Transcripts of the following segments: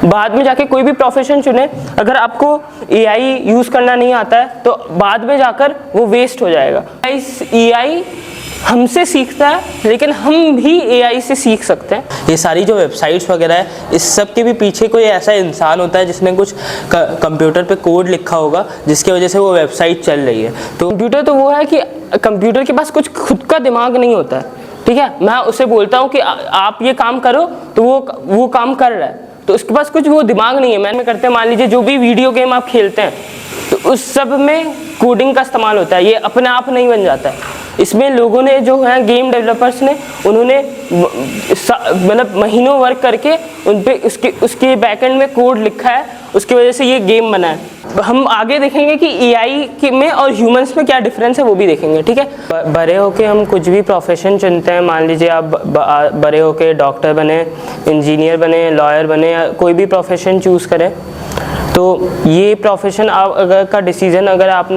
बाद में जाके कोई भी प्रोफेशन चुने, अगर आपको एआई यूज़ करना नहीं आता है तो बाद में जाकर वो वेस्ट हो जाएगा। एआई हमसे सीखता है, लेकिन हम भी एआई से सीख सकते हैं। ये सारी जो वेबसाइट्स वगैरह है, इस सब के भी पीछे कोई ऐसा इंसान होता है जिसने कुछ कंप्यूटर पे कोड लिखा होगा जिसकी वजह से वो वेबसाइट चल रही है। तो कंप्यूटर तो वो है कि कंप्यूटर के पास कुछ खुद का दिमाग नहीं होता है, ठीक है। मैं उसे बोलता हूँ कि आप ये काम करो तो वो काम कर रहा है, तो उसके पास कुछ वो दिमाग नहीं है। मैंने करते हैं, मान लीजिए जो भी वीडियो गेम आप खेलते हैं तो उस सब में कोडिंग का इस्तेमाल होता है, ये अपने आप नहीं बन जाता है। इसमें लोगों ने जो है गेम डेवलपर्स ने, उन्होंने मतलब महीनों वर्क करके उन पे उसके बैकएंड में कोड लिखा है, उसकी वजह से ये गेम बना है। हम आगे देखेंगे कि एआई में और ह्यूमंस में क्या डिफरेंस है, वो भी देखेंगे, ठीक है। बड़े होके हम कुछ भी प्रोफेशन चुनते हैं, मान लीजिए आप बड़े होके डॉक्टर बने, इंजीनियर बने, लॉयर बने, या कोई भी प्रोफेशन चूज़ करें, तो ये प्रोफेशन का डिसीज़न अगर आप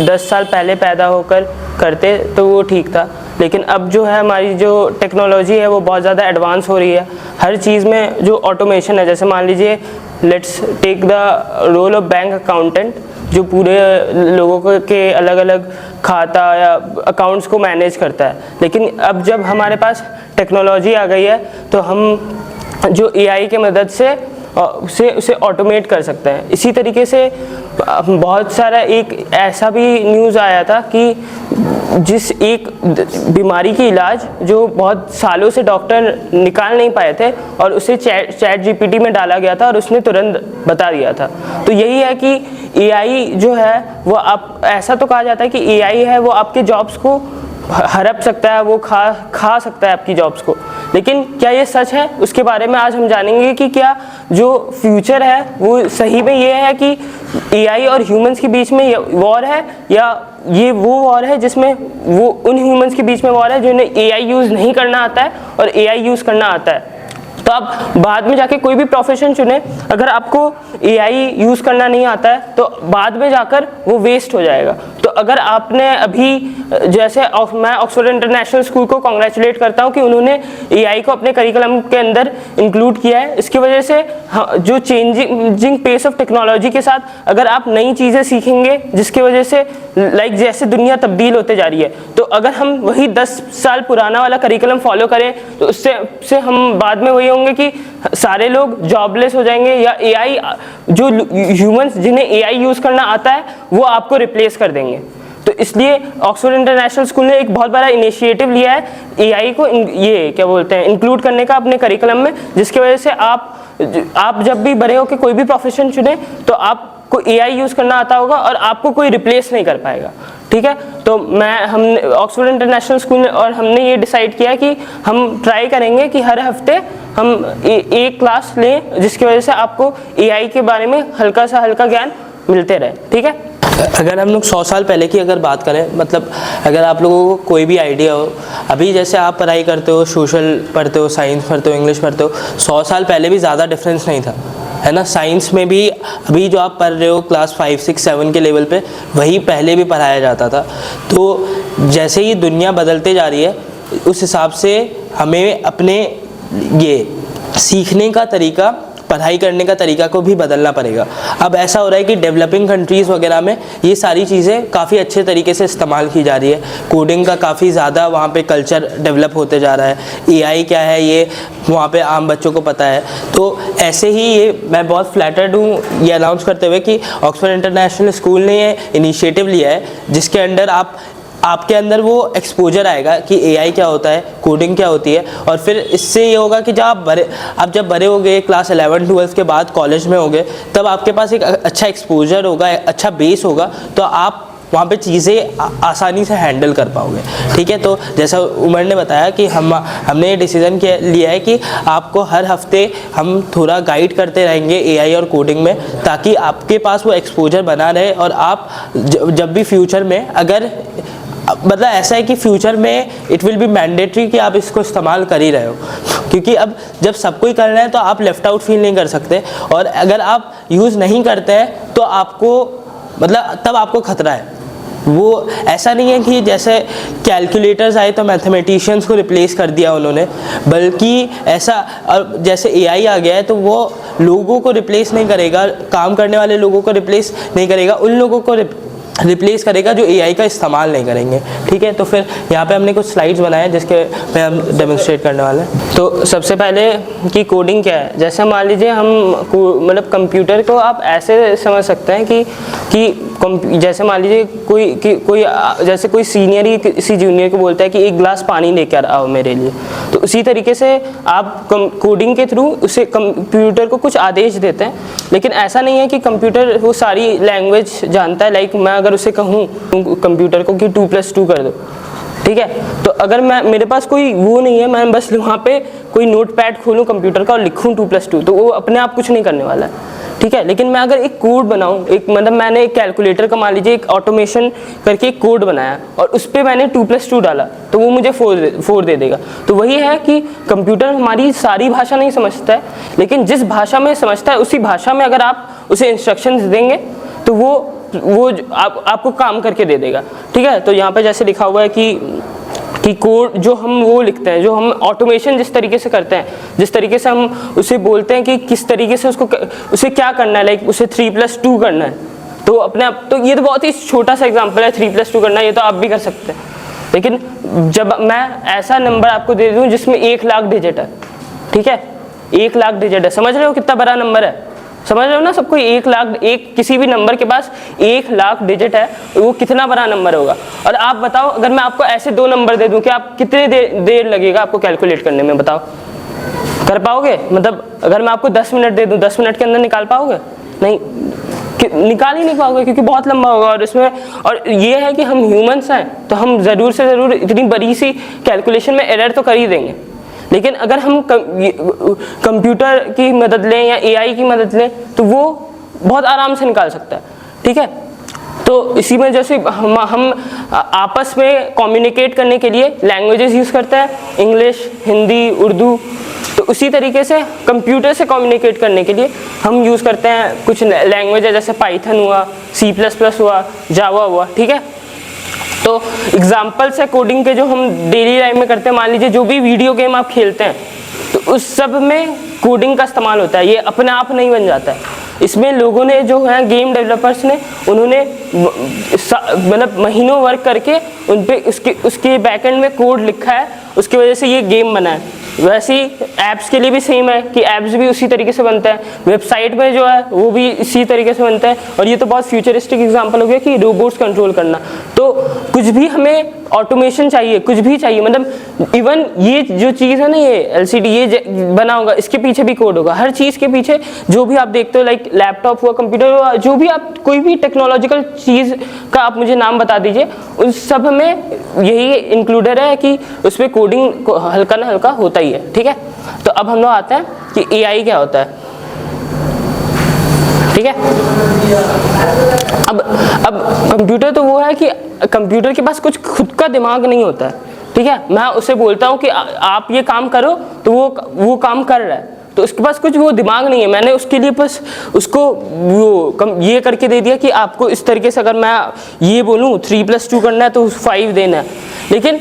10 साल पहले पैदा होकर करते तो वो ठीक था। लेकिन अब जो है हमारी जो टेक्नोलॉजी है वो बहुत ज़्यादा एडवांस हो रही है। हर चीज़ में जो ऑटोमेशन है, जैसे मान लीजिए let's take the role of bank accountant, जो पूरे लोगों के अलग अलग खाता या अकाउंट्स को मैनेज करता है। लेकिन अब जब हमारे पास टेक्नोलॉजी आ गई है तो हम जो एआई के मदद से उसे ऑटोमेट कर सकते हैं। इसी तरीके से बहुत सारा एक ऐसा भी न्यूज़ आया था कि जिस एक बीमारी की इलाज जो बहुत सालों से डॉक्टर निकाल नहीं पाए थे और उसे चैट जीपीटी में डाला गया था और उसने तुरंत बता दिया था। तो यही है कि एआई जो है वो आप, ऐसा तो कहा जाता है कि एआई है वो आपके जॉब्स को हड़प सकता है, वो खा सकता है आपकी जॉब्स को। लेकिन क्या ये सच है, उसके बारे में आज हम जानेंगे कि क्या जो फ्यूचर है वो सही में ये है कि एआई और ह्यूमंस के बीच में वॉर है, या ये वो वॉर है जिसमें वो उन ह्यूमंस के बीच में वॉर है जिन्हें एआई यूज़ नहीं करना आता है और एआई यूज़ करना आता है। तो आप बाद में जाके कोई भी प्रोफेशन चुने, अगर आपको एआई यूज़ करना नहीं आता है तो बाद में जाकर वो वेस्ट हो जाएगा। तो अगर आपने अभी, जैसे मैं ऑक्सफोर्ड इंटरनेशनल स्कूल को कॉन्ग्रेचुलेट करता हूँ कि उन्होंने एआई को अपने करिकुलम के अंदर इंक्लूड किया है। इसकी वजह से जो चेंजिंग पेस ऑफ टेक्नोलॉजी के साथ अगर आप नई चीज़ें सीखेंगे, जिसकी वजह से जैसे दुनिया तब्दील होते जा रही है, तो अगर हम वही 10 साल पुराना वाला करिकुलम फॉलो करें तो उससे हम बाद में वही होंगे कि सारे लोग जॉबलेस हो जाएंगे, या एआई, जो ह्यूमंस जिन्हें एआई यूज़ करना आता है वो आपको रिप्लेस कर देंगे। तो इसलिए ऑक्सफोर्ड इंटरनेशनल स्कूल ने एक बहुत बड़ा इनिशिएटिव लिया है एआई को ये क्या बोलते हैं इंक्लूड करने का अपने करिकुलम में, जिसकी वजह से आप जब भी बड़े होकर कोई भी प्रोफेशन चुने तो आपको एआई यूज़ करना आता होगा और आपको कोई रिप्लेस नहीं कर पाएगा, ठीक है। तो हमने ऑक्सफोर्ड इंटरनेशनल स्कूल में, और हमने ये डिसाइड किया कि हम ट्राई करेंगे कि हर हफ्ते हम एक क्लास लें जिसकी वजह से आपको एआई के बारे में हल्का सा हल्का ज्ञान मिलते रहे, ठीक है। अगर हम लोग 100 साल पहले की अगर बात करें, मतलब अगर आप लोगों को कोई भी आइडिया हो, अभी जैसे आप पढ़ाई करते हो, सोशल पढ़ते हो, साइंस पढ़ते हो, इंग्लिश पढ़ते हो, 100 साल पहले भी ज़्यादा डिफरेंस नहीं था, है ना। साइंस में भी अभी जो आप पढ़ रहे हो क्लास 5, 6, 7 के लेवल पे, वही पहले भी पढ़ाया जाता था। तो जैसे ही दुनिया बदलते जा रही है उस हिसाब से हमें अपने ये सीखने का तरीका, पढ़ाई करने का तरीका को भी बदलना पड़ेगा। अब ऐसा हो रहा है कि डेवलपिंग कंट्रीज़ वगैरह में ये सारी चीज़ें काफ़ी अच्छे तरीके से इस्तेमाल की जा रही है। कोडिंग का काफ़ी ज़्यादा वहाँ पे कल्चर डेवलप होते जा रहा है। एआई क्या है ये वहाँ पे आम बच्चों को पता है। तो ऐसे ही ये मैं बहुत फ्लैटर्ड हूँ ये अनाउंस करते हुए कि ऑक्सफोर्ड इंटरनेशनल स्कूल ने ये इनिशिएटिव लिया है जिसके अंडर आपके अंदर वो एक्सपोजर आएगा कि एआई क्या होता है, कोडिंग क्या होती है। और फिर इससे ये होगा कि आप जब बड़े हो गए, क्लास 11, 12 के बाद कॉलेज में हो गए, तब आपके पास एक अच्छा एक्सपोजर होगा, अच्छा बेस होगा, तो आप वहाँ पे चीज़ें आसानी से हैंडल कर पाओगे, ठीक है। तो जैसा उमर ने बताया कि हमने ये डिसीज़न लिया है कि आपको हर हफ्ते हम थोड़ा गाइड करते रहेंगे एआई और कोडिंग में, ताकि आपके पास वो एक्सपोजर बना रहे और आप जब भी फ्यूचर में, अगर मतलब ऐसा है कि फ्यूचर में इट विल बी मैंडेटरी कि आप इसको इस्तेमाल कर ही रहे हो, क्योंकि अब जब सबको ही कर रहे हैं तो आप लेफ़्ट आउट फील नहीं कर सकते। और अगर आप यूज़ नहीं करते हैं तो आपको मतलब तब आपको खतरा है, वो ऐसा नहीं है कि जैसे कैलकुलेटर्स आए तो मैथमेटिशियंस को रिप्लेस कर दिया उन्होंने, बल्कि ऐसा जैसे एआई आ गया है तो वो लोगों को रिप्लेस नहीं करेगा, काम करने वाले लोगों को रिप्लेस नहीं करेगा, उन लोगों को रिप्लेस करेगा जो एआई का इस्तेमाल नहीं करेंगे। ठीक है, तो फिर यहाँ पे हमने कुछ स्लाइड्स बनाए हैं जिसके पे हम डेमोन्स्ट्रेट करने वाले हैं। तो सबसे पहले कि कोडिंग क्या है। जैसे मान लीजिए हम मतलब कंप्यूटर को आप ऐसे समझ सकते हैं कि जैसे मान लीजिए कोई सीनियर ही किसी जूनियर को बोलता है कि एक गिलास पानी लेकर आओ मेरे लिए, तो उसी तरीके से आप कोडिंग के थ्रू उसे कंप्यूटर को कुछ आदेश देते हैं। लेकिन ऐसा नहीं है कि कंप्यूटर वो सारी लैंग्वेज जानता है। लाइक मैं अगर उसे कहूँ कंप्यूटर को कि 2+2 कर दो, ठीक है, तो अगर मेरे पास कोई वो नहीं है, मैं बस वहाँ पे कोई नोटपैड खोलूँ कंप्यूटर का और लिखूँ 2+2, तो वो अपने आप कुछ नहीं करने वाला है। ठीक है, लेकिन मैं अगर एक कोड बनाऊँ, एक मतलब मैंने एक कैलकुलेटर का मान लीजिए एक ऑटोमेशन करके एक कोड बनाया और उस पर मैंने 2+2 डाला, तो वो मुझे 4 दे देगा। तो वही है कि कंप्यूटर हमारी सारी भाषा नहीं समझता है, लेकिन जिस भाषा में समझता है उसी भाषा में अगर आप उसे इंस्ट्रक्शंस देंगे तो वो आपको काम करके दे देगा। ठीक है, तो यहाँ पे जैसे लिखा हुआ है कि कोड जो हम वो लिखते हैं, जो हम ऑटोमेशन जिस तरीके से करते हैं, जिस तरीके से हम उसे बोलते हैं कि किस तरीके से उसे क्या करना है, लाइक उसे 3+2 करना है, तो अपने आप तो ये तो बहुत ही छोटा सा एग्जांपल है, 3+2 करना है, ये तो आप भी कर सकते हैं। लेकिन जब मैं ऐसा नंबर आपको दे दूँ जिसमें 1 लाख डिजिट है, ठीक है, 1 लाख डिजिट है, समझ रहे हो कितना बड़ा नंबर है, समझ रहे हो ना सबको, 1 लाख, किसी भी नंबर के पास 1 लाख डिजिट है, वो कितना बड़ा नंबर होगा। और आप बताओ अगर मैं आपको ऐसे 2 नंबर दे दूं कि आप कितने देर लगेगा आपको कैलकुलेट करने में, बताओ कर पाओगे? मतलब अगर मैं आपको 10 मिनट दे दूं, 10 मिनट के अंदर निकाल पाओगे? नहीं, निकाल ही नहीं पाओगे, क्योंकि बहुत लंबा होगा। और ये है कि हम ह्यूमंस हैं, तो हम ज़रूर से ज़रूर इतनी बड़ी सी कैलकुलेशन में एरर तो कर ही देंगे। लेकिन अगर हम कंप्यूटर की मदद लें या एआई की मदद लें तो वो बहुत आराम से निकाल सकता है। ठीक है, तो इसी में जैसे हम आपस में कम्युनिकेट करने के लिए लैंग्वेजेस यूज़ करते हैं, इंग्लिश, हिंदी, उर्दू, तो उसी तरीके से कंप्यूटर से कम्युनिकेट करने के लिए हम यूज़ करते हैं कुछ लैंग्वेज जैसे पाइथन हुआ, C++ हुआ, जावा हुआ। ठीक है, तो एग्जाम्पल्स है कोडिंग के जो हम डेली लाइफ में करते हैं। मान लीजिए जो भी वीडियो गेम आप खेलते हैं तो उस सब में कोडिंग का इस्तेमाल होता है, ये अपने आप नहीं बन जाता है। इसमें लोगों ने जो है गेम डेवलपर्स ने, उन्होंने मतलब महीनों वर्क करके उन पे उसके बैकएंड में कोड लिखा है, उसकी वजह से ये गेम बना है। वैसे ही ऐप्स के लिए भी सेम है कि ऐप्स भी उसी तरीके से बनता है, वेबसाइट में जो है वो भी इसी तरीके से बनता है। और ये तो बहुत फ्यूचरिस्टिक एग्जांपल हो गया कि रोबोट्स कंट्रोल करना। तो कुछ भी हमें ऑटोमेशन चाहिए, कुछ भी चाहिए, मतलब इवन ये जो चीज़ है ना, ये LCD ये बना होगा, इसके पीछे भी कोड होगा। हर चीज़ के पीछे जो भी आप देखते हो, लाइक लैपटॉप हुआ, कंप्यूटर हुआ, जो भी आप कोई भी टेक्नोलॉजिकल चीज़ का आप मुझे नाम बता दीजिए, उन सब में यही इंक्लूडेड है कि उसमें कोडिंग हल्का ना हल्का होता ही है। ठीक है, तो अब हम लोग आते हैं कि AI क्या होता है। ठीक है, अब कंप्यूटर तो वो है कि कंप्यूटर के पास कुछ खुद का दिमाग नहीं होता है। ठीक है, मैं उसे बोलता हूँ कि आप ये काम करो तो वो काम कर रहा है, तो उसके पास कुछ वो दिमाग नहीं है। मैंने उसके लिए बस उसको वो ये करके दे दिया कि आपको इस तरीके से अगर मैं ये बोलूँ 3+2 करना है तो 5 देना है। लेकिन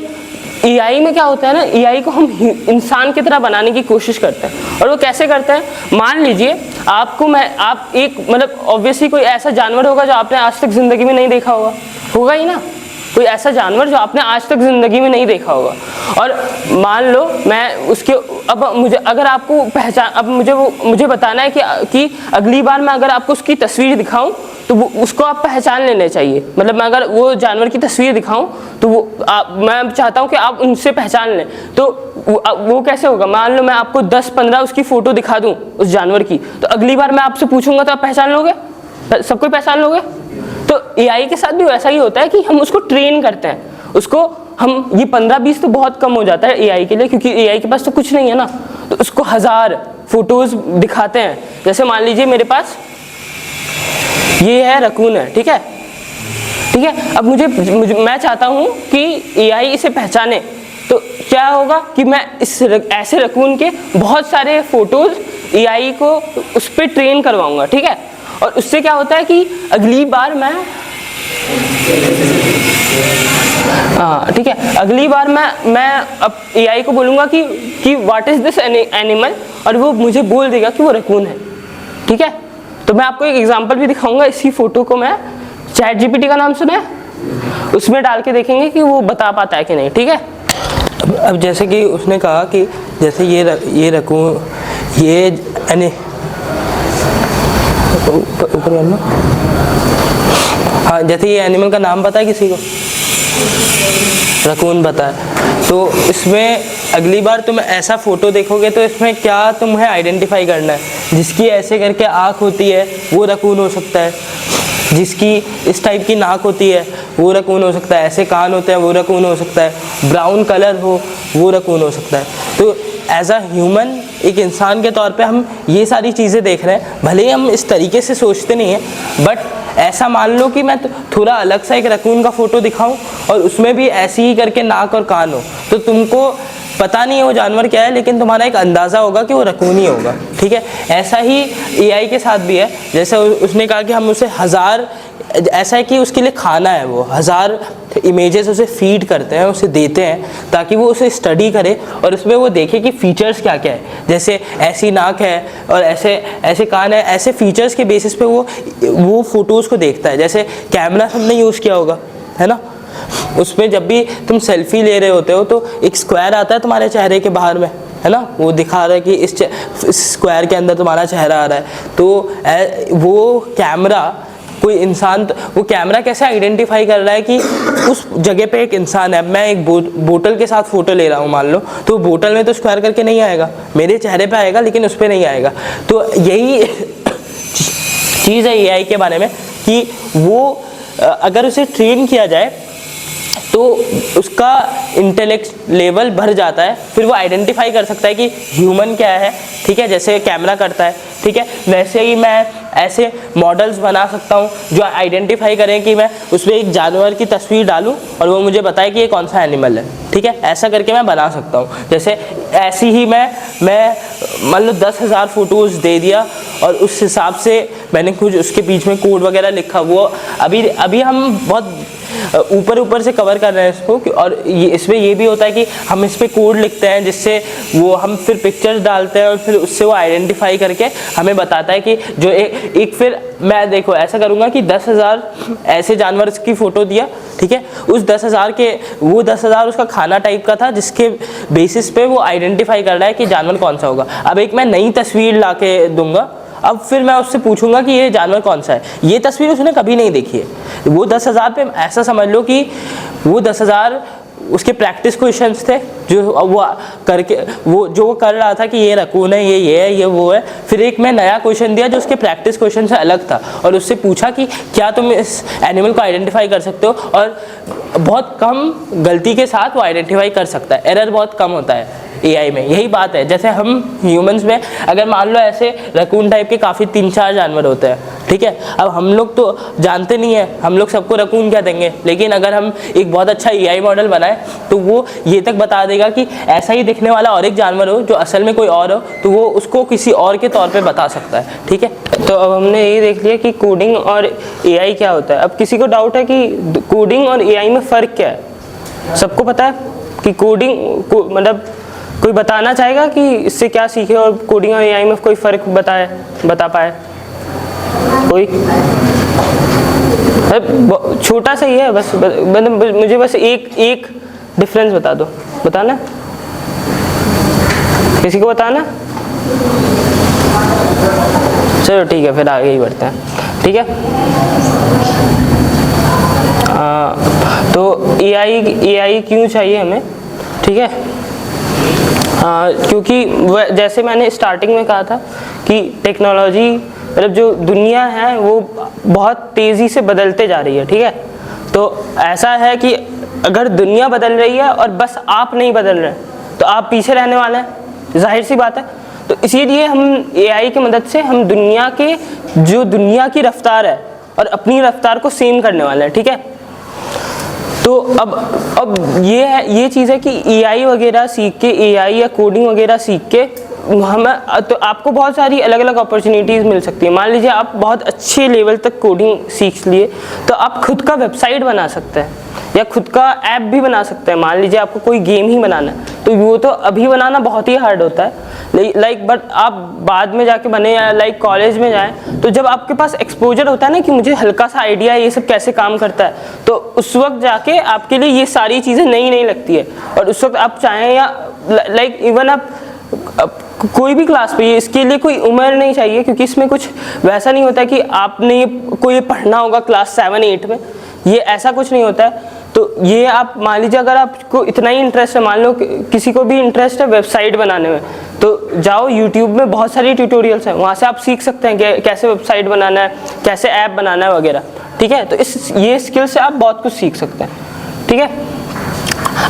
AI में क्या होता है ना, AI को हम इंसान की तरह बनाने की कोशिश करते हैं। और वो कैसे करते हैं, मान लीजिए आप एक मतलब ऑब्वियसली कोई ऐसा जानवर होगा जो आपने आज तक ज़िंदगी में नहीं देखा होगा ही ना, कोई ऐसा जानवर जो आपने आज तक ज़िंदगी में नहीं देखा होगा। और मान लो मैं उसके अब मुझे अगर आपको पहचान, अब मुझे बताना है कि अगली बार मैं अगर आपको उसकी तस्वीर दिखाऊं तो उसको आप पहचान लेने चाहिए। मतलब मैं अगर वो जानवर की तस्वीर दिखाऊं तो मैं चाहता हूं कि आप उनसे पहचान लें। तो वो कैसे होगा, मान लो मैं आपको 10-15 उसकी फ़ोटो दिखा दूं उस जानवर की, तो अगली बार मैं आपसे पूछूंगा तो आप पहचान लोगे, सबको पहचान लोगे। तो AI के साथ भी वैसा ही होता है कि हम उसको ट्रेन करते हैं, उसको हम ये 15-20 तो बहुत कम हो जाता है AI के लिए, क्योंकि AI के पास तो कुछ नहीं है ना, तो उसको 1000 फोटोज़ दिखाते हैं। जैसे मान लीजिए मेरे पास ये है रकून है, ठीक है, अब मैं चाहता हूँ कि AI इसे पहचाने, तो क्या होगा कि मैं ऐसे रकून के बहुत सारे फोटोज़ AI को उस पर ट्रेन करवाऊँगा। ठीक है, और उससे क्या होता है कि अगली बार मैं हाँ ठीक है, अगली बार मैं अब एआई को बोलूँगा कि व्हाट इज़ दिस एनिमल, और वो मुझे बोल देगा कि वो रैकून है। ठीक है, तो मैं आपको एक एग्जांपल भी दिखाऊंगा। इसी फोटो को मैं चैट जीपीटी का नाम सुना है, उसमें डाल के देखेंगे कि वो बता पाता है कि नहीं। ठीक है, अब जैसे कि उसने कहा कि जैसे ये रैकून, ये यानी ऊपर करना, हाँ जैसे ये एनिमल का नाम पता है किसी को? रैकून पता है। तो इसमें अगली बार तुम ऐसा फ़ोटो देखोगे तो इसमें क्या तुम्हें आइडेंटिफाई करना है, जिसकी ऐसे करके आँख होती है वो रैकून हो सकता है, जिसकी इस टाइप की नाक होती है वो रैकून हो सकता है, ऐसे कान होते हैं वो रैकून हो सकता है, ब्राउन कलर हो वो रैकून हो सकता है। तो एज अ ह्यूमन, एक इंसान के तौर पे हम ये सारी चीज़ें देख रहे हैं। भले ही हम इस तरीके से सोचते नहीं हैं, बट ऐसा मान लो कि मैं थोड़ा अलग सा एक रैकून का फ़ोटो दिखाऊं और उसमें भी ऐसी ही करके नाक और कान हो, तो तुमको पता नहीं है वो जानवर क्या है, लेकिन तुम्हारा एक अंदाज़ा होगा कि वो रैकून ही होगा। ठीक है, ऐसा ही एआई के साथ भी है। जैसे उसने कहा कि हम उसे 1000, ऐसा है कि उसके लिए खाना है, वो 1000 इमेजेस उसे फीड करते हैं, उसे देते हैं ताकि वो उसे स्टडी करे और उसमें वो देखे कि फ़ीचर्स क्या क्या है। जैसे ऐसी नाक है और ऐसे ऐसे कान है, ऐसे फीचर्स के बेसिस पे वो फ़ोटोज़ को देखता है। जैसे कैमरा सबने यूज़ किया होगा, है ना, उसमें जब भी तुम सेल्फी ले रहे होते हो तो एक स्क्वायर आता है तुम्हारे चेहरे के बाहर में, है ना, वो दिखा रहा है कि इस स्क्वायर के अंदर तुम्हारा चेहरा आ रहा है। तो वो कैमरा, कोई इंसान, वो कैमरा कैसे आइडेंटिफाई कर रहा है कि उस जगह पे एक इंसान है। मैं एक बोतल के साथ फ़ोटो ले रहा हूँ मान लो, तो बोतल में तो स्क्वायर करके नहीं आएगा, मेरे चेहरे पे आएगा लेकिन उस पर नहीं आएगा। तो यही चीज़ है एआई के बारे में कि वो अगर उसे ट्रेन किया जाए तो उसका इंटेलेक्ट लेवल बढ़ जाता है, फिर वो आइडेंटिफाई कर सकता है कि ह्यूमन क्या है। ठीक है, जैसे कैमरा करता है, ठीक है, वैसे ही मैं ऐसे मॉडल्स बना सकता हूँ जो आइडेंटिफाई करें कि मैं उसमें एक जानवर की तस्वीर डालूँ और वो मुझे बताए कि ये कौन सा एनिमल है। ठीक है, ऐसा करके मैं बना सकता हूँ। जैसे ऐसी ही मैं मान लो 10,000 फ़ोटोज़ दे दिया और उस हिसाब से मैंने कुछ उसके बीच में कोड वगैरह लिखा। वो अभी हम बहुत ऊपर से कवर कर रहे हैं इसको, और इसमें ये भी होता है कि हम इस पर कोड लिखते हैं जिससे वो हम फिर पिक्चर्स डालते हैं और फिर उससे वो आइडेंटिफाई करके हमें बताता है कि जो एक फिर मैं देखो ऐसा करूँगा कि 10,000 ऐसे जानवर की फ़ोटो दिया। ठीक है, उस 10,000 के वो 10,000 उसका खाना टाइप का था जिसके बेसिस पे वो आइडेंटिफाई कर रहा है कि जानवर कौन सा होगा। अब एक मैं नई तस्वीर ला के दूँगा, अब फिर मैं उससे पूछूंगा कि ये जानवर कौन सा है। ये तस्वीर उसने कभी नहीं देखी है। वो 10,000 पे ऐसा समझ लो कि वो 10,000 उसके प्रैक्टिस क्वेश्चंस थे जो वो करके वो कर रहा था कि ये रैकून है, ये है, ये वो है। फिर एक मैं नया क्वेश्चन दिया जो उसके प्रैक्टिस क्वेश्चन से अलग था और उससे पूछा कि क्या तुम इस एनिमल को आइडेंटिफाई कर सकते हो, और बहुत कम गलती के साथ वो आइडेंटिफाई कर सकता है। एरर बहुत कम होता है एआई में। यही बात है, जैसे हम ह्यूमंस में अगर मान लो ऐसे रैकून टाइप के काफ़ी 3-4 जानवर होते हैं। ठीक है, अब हम लोग तो जानते नहीं है, हम लोग सबको रैकून क्या देंगे, लेकिन अगर हम एक बहुत अच्छा एआई मॉडल बनाए तो वो ये तक बता देगा कि ऐसा ही दिखने वाला और एक जानवर हो जो असल में कोई और हो, तो वो उसको किसी और के तौर पे बता सकता है। ठीक है, तो अब हमने ये देख लिया कि कोडिंग और एआई क्या होता है। अब किसी को डाउट है कि कोडिंग और एआई में फ़र्क क्या है? सबको पता है कि कोडिंग मतलब कोई बताना चाहेगा कि इससे क्या सीखे और कोडिंग और एआई में कोई फ़र्क बता पाए कोई? छोटा सा ही है बस, मुझे बस एक डिफरेंस बता दो। बताना, किसी को बताना? चलो ठीक है, फिर आगे ही बढ़ते हैं। ठीक है, तो एआई क्यों चाहिए हमें? ठीक है, क्योंकि जैसे मैंने स्टार्टिंग में कहा था कि टेक्नोलॉजी मतलब जो दुनिया है वो बहुत तेज़ी से बदलते जा रही है। ठीक है, तो ऐसा है कि अगर दुनिया बदल रही है और बस आप नहीं बदल रहे तो आप पीछे रहने वाले हैं, जाहिर सी बात है। तो इसीलिए हम एआई की मदद से हम दुनिया की रफ्तार है और अपनी रफ्तार को सेम करने वाले हैं। ठीक है, तो अब ये चीज़ है कि एआई वगैरह सीख के, एआई या कोडिंग वगैरह सीख के हमें तो आपको बहुत सारी अलग अलग अपॉर्चुनिटीज़ मिल सकती है। मान लीजिए आप बहुत अच्छे लेवल तक कोडिंग सीख लिए तो आप खुद का वेबसाइट बना सकते हैं या खुद का ऐप भी बना सकते हैं। मान लीजिए आपको कोई गेम ही बनाना है तो वो तो अभी बनाना बहुत ही हार्ड होता है, बट आप बाद में जाके बने या कॉलेज में जाएं तो जब आपके पास एक्सपोजर होता है ना कि मुझे हल्का सा आइडिया है ये सब कैसे काम करता है, तो उस वक्त जाके आपके लिए ये सारी चीज़ें नई नई लगती है। और उस वक्त आप चाहें या इवन आप कोई भी क्लास पे, इसके लिए कोई उम्र नहीं चाहिए क्योंकि इसमें कुछ वैसा नहीं होता कि आपने कोई पढ़ना होगा क्लास 7-8 में, ये ऐसा कुछ नहीं होता है। तो ये आप मान लीजिए अगर आपको इतना ही इंटरेस्ट है, मान लो किसी को भी इंटरेस्ट है वेबसाइट बनाने में, तो जाओ यूट्यूब में बहुत सारी ट्यूटोरियल्स हैं, वहाँ से आप सीख सकते हैं कि कैसे वेबसाइट बनाना है, कैसे ऐप बनाना है वगैरह, ठीक है। तो ये स्किल से आप बहुत कुछ सीख सकते हैं, ठीक है।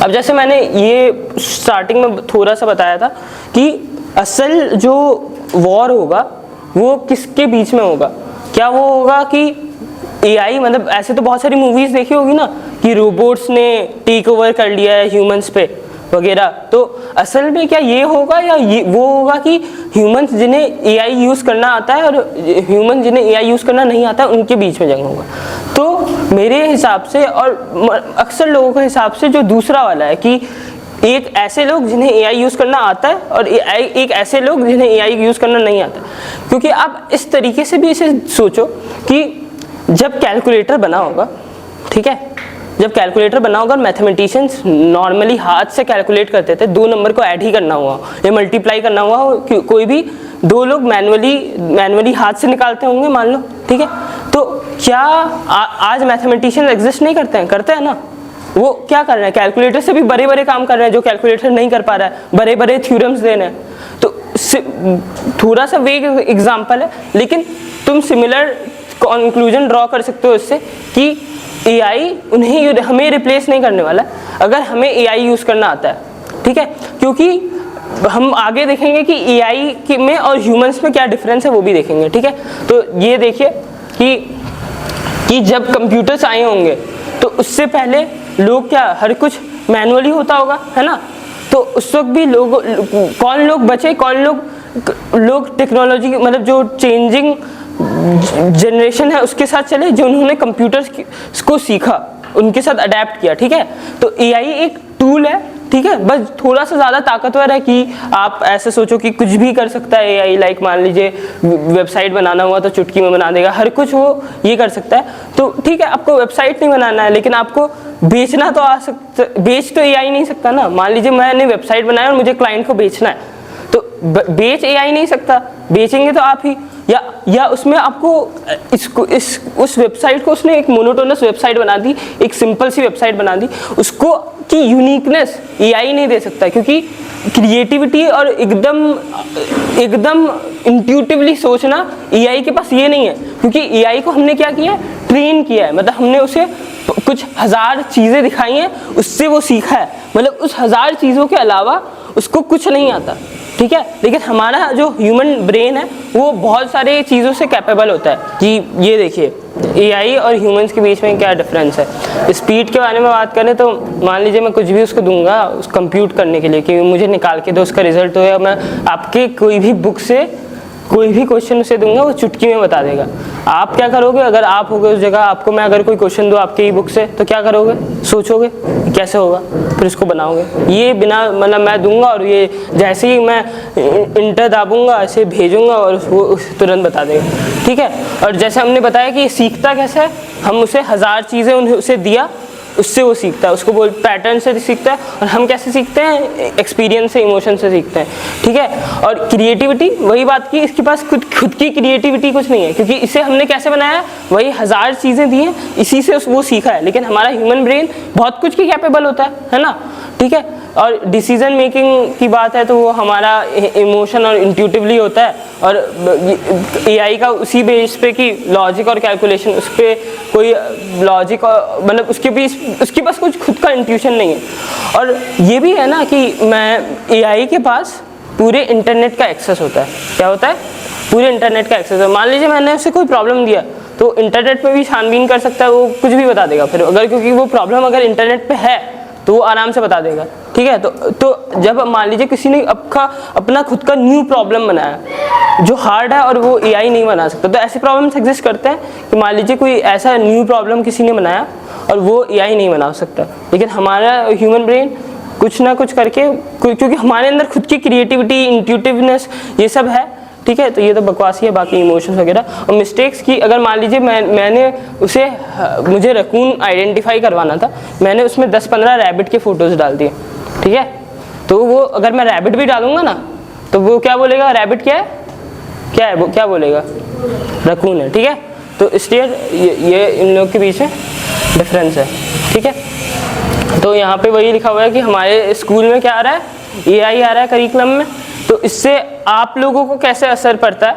अब जैसे मैंने ये स्टार्टिंग में थोड़ा सा बताया था कि असल जो वॉर होगा वो किसके बीच में होगा, क्या वो होगा कि एआई, मतलब ऐसे तो बहुत सारी मूवीज़ देखी होगी ना कि रोबोट्स ने टेक ओवर कर लिया है ह्यूमंस पे वगैरह, तो असल में क्या ये होगा या ये वो होगा कि ह्यूमंस जिन्हें एआई यूज़ करना आता है और ह्यूमन जिन्हें एआई यूज़ करना नहीं आता है उनके बीच में जंग होगा। तो मेरे हिसाब से और अक्सर लोगों के हिसाब से जो दूसरा वाला है कि एक ऐसे लोग जिन्हें एआई यूज़ करना आता है और एक ऐसे लोग जिन्हें एआई यूज़ करना नहीं आता। क्योंकि आप इस तरीके से भी इसे सोचो कि जब कैलकुलेटर बना होगा, ठीक है, जब कैलकुलेटर बना होगा, मैथमेटिशियंस नॉर्मली हाथ से कैलकुलेट करते थे, 2 नंबर को ऐड ही करना हुआ या मल्टीप्लाई करना हुआ, कोई भी 2 लोग मैनुअली हाथ से निकालते होंगे मान लो, ठीक है। तो क्या आज मैथमेटिशियंस एग्जिस्ट नहीं करते हैं ना, वो क्या कर रहे हैं, कैलकुलेटर से भी बड़े बड़े काम कर रहे हैं जो कैलकुलेटर नहीं कर पा रहा है, बड़े बड़े थ्योरम्स दे रहे हैं। तो थोड़ा सा वेग एग्जाम्पल है लेकिन तुम सिमिलर कंक्लूजन ड्रॉ कर सकते हो इससे कि एआई हमें रिप्लेस नहीं करने वाला अगर हमें एआई यूज़ करना आता है, ठीक है। क्योंकि हम आगे देखेंगे कि एआई में और ह्यूमंस में क्या डिफरेंस है वो भी देखेंगे, ठीक है। तो ये देखिए कि जब कंप्यूटर्स आए होंगे तो उससे पहले लोग क्या हर कुछ मैनुअली होता होगा, है ना। तो उस वक्त भी कौन लोग बचे, कौन लोग टेक्नोलॉजी मतलब जो चेंजिंग जनरेशन है उसके साथ चले, जो उन्होंने कंप्यूटर्स को सीखा उनके साथ अडेप्ट किया, ठीक है। तो एआई एक टूल है, ठीक है, बस थोड़ा सा ज़्यादा ताकतवर है कि आप ऐसे सोचो कि कुछ भी कर सकता है एआई, मान लीजिए वेबसाइट बनाना हुआ तो चुटकी में बना देगा, हर कुछ वो ये कर सकता है। तो ठीक है, आपको वेबसाइट नहीं बनाना है लेकिन आपको बेचना तो आ सकता, बेच तो एआई नहीं सकता ना। मान लीजिए मैंने वेबसाइट बनाया और मुझे क्लाइंट को बेचना है तो बेच एआई नहीं सकता, बेचेंगे तो आप ही, या उसमें आपको उस वेबसाइट को उसने एक मोनोटोनस वेबसाइट बना दी, एक सिंपल सी वेबसाइट बना दी, उसको की यूनिकनेस एआई नहीं दे सकता क्योंकि क्रिएटिविटी और एकदम इंट्यूटिवली सोचना एआई के पास ये नहीं है। क्योंकि एआई को हमने क्या किया है, ट्रेन किया है, मतलब हमने उसे कुछ 1000 चीज़ें दिखाई हैं, उससे वो सीखा है, मतलब उस 1000 चीज़ों के अलावा उसको कुछ नहीं आता, ठीक है। लेकिन हमारा जो ह्यूमन ब्रेन है वो बहुत सारे चीज़ों से कैपेबल होता है कि ये देखिए एआई और ह्यूमंस के बीच में क्या डिफरेंस है। स्पीड के बारे में बात करें तो मान लीजिए मैं कुछ भी उसको दूंगा उस कंप्यूट करने के लिए कि मुझे निकाल के दो उसका रिजल्ट हो, या मैं आपके कोई भी बुक से कोई भी क्वेश्चन उसे दूंगा वो चुटकी में बता देगा। आप क्या करोगे, अगर आप होगे उस जगह, आपको मैं अगर कोई क्वेश्चन दूँ आपके ही बुक से तो क्या करोगे, सोचोगे कैसे होगा, फिर उसको बनाओगे। ये बिना मतलब मैं दूंगा और ये जैसे ही मैं इंटर दाबूंगा ऐसे भेजूंगा और वो तुरंत बता देगा, ठीक है। और जैसे हमने बताया कि ये सीखता कैसे है, हम उसे 1000 चीज़ें उसे दिया, उससे वो सीखता है, उसको बोल पैटर्न से सीखता है। और हम कैसे सीखते हैं, एक्सपीरियंस से, इमोशन से सीखते हैं, ठीक है। और क्रिएटिविटी वही बात की, इसके पास खुद की क्रिएटिविटी कुछ नहीं है क्योंकि इसे हमने कैसे बनाया, वही 1000 चीज़ें दी हैं, इसी से वो सीखा है। लेकिन हमारा ह्यूमन ब्रेन बहुत कुछ की कैपेबल होता है ना, ठीक है। और डिसीजन मेकिंग की बात है तो वो हमारा इमोशन और इंट्यूटिवली होता है, और एआई का उसी बेस पे कि लॉजिक और कैलकुलेशन, उस पर कोई लॉजिक मतलब उसके पास कुछ खुद का इंट्यूशन नहीं है। और ये भी है ना कि एआई के पास पूरे इंटरनेट का एक्सेस होता है। क्या होता है, पूरे इंटरनेट का एक्सेस है। मान लीजिए मैंने उसे कोई प्रॉब्लम दिया तो इंटरनेट पे भी छानबीन कर सकता है, वो कुछ भी बता देगा फिर, अगर क्योंकि वो प्रॉब्लम अगर इंटरनेट पे है तो वो आराम से बता देगा, ठीक है। तो जब मान लीजिए किसी ने अपना खुद का न्यू प्रॉब्लम बनाया जो हार्ड है और वो एआई नहीं बना सकता, तो ऐसे प्रॉब्लम्स एग्जिस्ट करते हैं कि मान लीजिए कोई ऐसा न्यू प्रॉब्लम किसी ने बनाया और वो एआई नहीं बना सकता, लेकिन हमारा ह्यूमन ब्रेन कुछ ना कुछ करके, क्योंकि हमारे अंदर खुद की क्रिएटिविटी, इंट्यूटिवनेस ये सब है, ठीक है। तो ये तो बकवास ही है, बाकी इमोशंस वगैरह और मिस्टेक्स की अगर मान लीजिए मैंने मुझे रकून आइडेंटिफाई करवाना था, मैंने उसमें 10-15 रैबिट के फ़ोटोज़ डाल दिए, ठीक है। तो वो अगर मैं रैबिट भी डालूंगा ना तो वो क्या बोलेगा, रैबिट क्या है वो क्या बोलेगा, रकून है, ठीक है। तो इसलिए ये इन लोग के बीच में डिफरेंस है, ठीक है। तो यहाँ पे वही लिखा हुआ है कि हमारे स्कूल में क्या आ रहा है, एआई आ रहा है करिकुलम में, तो इससे आप लोगों को कैसे असर पड़ता है।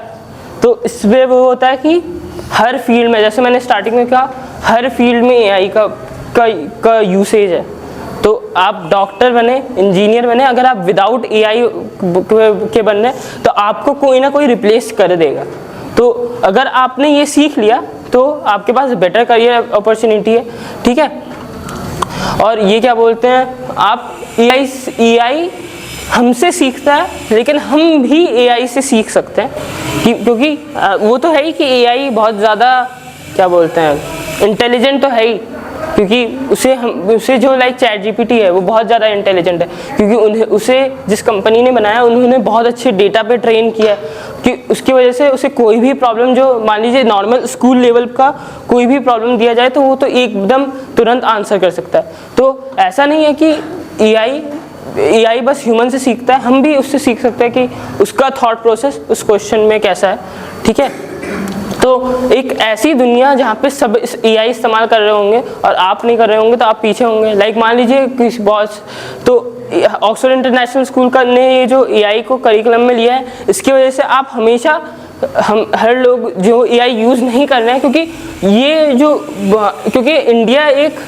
तो इसमें वो होता है कि हर फील्ड में, जैसे मैंने स्टार्टिंग में कहा, हर फील्ड में एआई का यूसेज है। तो आप डॉक्टर बने, इंजीनियर बने, अगर आप विदाउट एआई के बन रहे हैं तो आपको कोई ना कोई रिप्लेस कर देगा। तो अगर आपने ये सीख लिया तो आपके पास बेटर करियर अपॉर्चुनिटी है, ठीक है। और ये क्या बोलते हैं आप, एआई हमसे सीखता है लेकिन हम भी एआई से सीख सकते हैं, क्योंकि वो तो है ही कि एआई बहुत ज़्यादा क्या बोलते हैं इंटेलिजेंट तो है ही, क्योंकि उसे जो लाइक ChatGPT है वो बहुत ज़्यादा इंटेलिजेंट है, क्योंकि उसे जिस कंपनी ने बनाया उन्होंने बहुत अच्छे डेटा पे ट्रेन किया है कि उसकी वजह से उसे कोई भी प्रॉब्लम, जो मान लीजिए नॉर्मल स्कूल लेवल का कोई भी प्रॉब्लम दिया जाए तो वो तो एकदम तुरंत आंसर कर सकता है। तो ऐसा नहीं है कि एआई बस ह्यूमन से सीखता है, हम भी उससे सीख सकते हैं कि उसका थॉट प्रोसेस उस क्वेश्चन में कैसा है, ठीक है। तो एक ऐसी दुनिया जहाँ पे सब एआई इस्तेमाल कर रहे होंगे और आप नहीं कर रहे होंगे तो आप पीछे होंगे। लाइक मान लीजिए किसी बॉस, तो ऑक्सफोर्ड इंटरनेशनल स्कूल का ने ये जो एआई को करिकुलम में लिया है, इसकी वजह से आप हमेशा हर लोग जो एआई यूज़ नहीं कर रहे हैं, क्योंकि इंडिया एक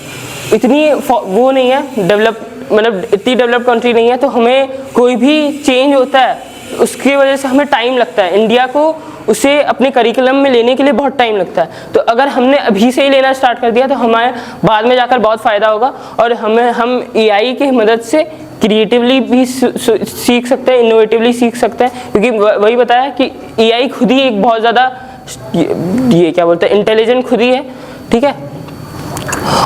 इतनी वो नहीं है डेवलप, मतलब इतनी डेवलप्ड कंट्री नहीं है, तो हमें कोई भी चेंज होता है उसकी वजह से हमें टाइम लगता है, इंडिया को उसे अपने करिकुलम में लेने के लिए बहुत टाइम लगता है। तो अगर हमने अभी से ही लेना स्टार्ट कर दिया तो हमारे बाद में जाकर बहुत फ़ायदा होगा, और हम एआई की मदद से क्रिएटिवली भी सीख सकते हैं, इनोवेटिवली सीख सकते हैं, क्योंकि वही बताया कि एआई खुद ही एक बहुत ज़्यादा ये क्या बोलते हैं इंटेलिजेंट खुद ही है, ठीक है।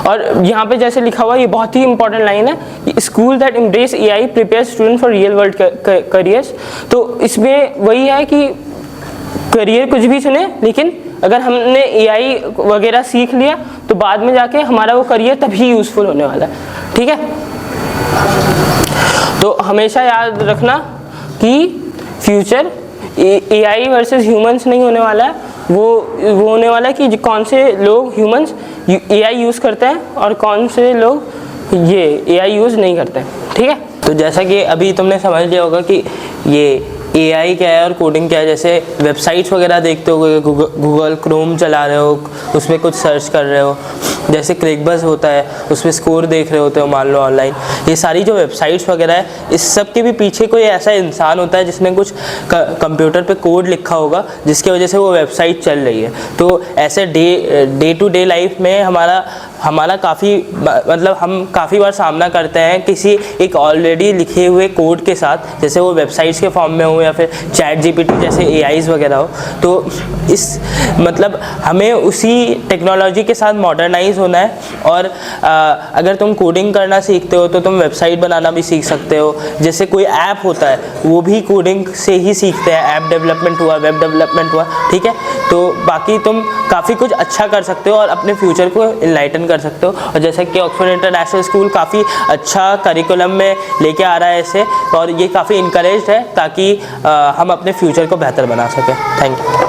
और यहाँ पे जैसे लिखा हुआ, ये बहुत ही इंपॉर्टेंट लाइन है, school that embrace AI prepare student for real world careers. तो इसमें वही है कि करियर कुछ भी चुने, लेकिन अगर हमने एआई वगैरह सीख लिया तो बाद में जाके हमारा वो करियर तभी यूज़फुल होने वाला है, ठीक है। तो हमेशा याद रखना कि फ्यूचर एआई वर्सेस ह्यूमंस नहीं होने वाला है, वो होने वाला है कि कौन से लोग ह्यूमंस एआई यूज़ करते हैं और कौन से लोग ये एआई यूज़ नहीं करते हैं, ठीक है। तो जैसा कि अभी तुमने समझ लिया होगा कि ये एआई क्या है और कोडिंग क्या है। जैसे वेबसाइट्स वगैरह देखते हो, गूगल क्रोम चला रहे हो, उसमें कुछ सर्च कर रहे हो, जैसे क्लिकबज़ होता है उसमें स्कोर देख रहे होते हो मान लो ऑनलाइन, ये सारी जो वेबसाइट्स वगैरह है, इस सब के भी पीछे कोई ऐसा इंसान होता है जिसने कुछ कंप्यूटर पे कोड लिखा होगा जिसकी वजह से वो वेबसाइट चल रही है। तो ऐसे डे टू डे लाइफ में हमारा काफ़ी मतलब हम काफ़ी बार सामना करते हैं किसी एक ऑलरेडी लिखे हुए कोड के साथ, जैसे वो वेबसाइट्स के फॉर्म में हो या फिर ChatGPT जैसे AIs वगैरह हो। तो इस मतलब हमें उसी टेक्नोलॉजी के साथ मॉडर्नाइज होना है, और अगर तुम कोडिंग करना सीखते हो तो तुम वेबसाइट बनाना भी सीख सकते हो। जैसे कोई ऐप होता है वो भी कोडिंग से ही सीखते हैं, ऐप डेवलपमेंट हुआ, वेब डेवलपमेंट हुआ, ठीक है। तो बाकी तुम काफ़ी कुछ अच्छा कर सकते हो और अपने फ्यूचर को इनलाइटन कर सकते हो। और जैसे कि ऑक्सफोर्ड इंटरनेशनल स्कूल काफ़ी अच्छा करिकुलम में लेके आ रहा है इसे, और ये काफ़ी इनकरेज्ड है ताकि हम अपने फ्यूचर को बेहतर बना सकें। Thank you.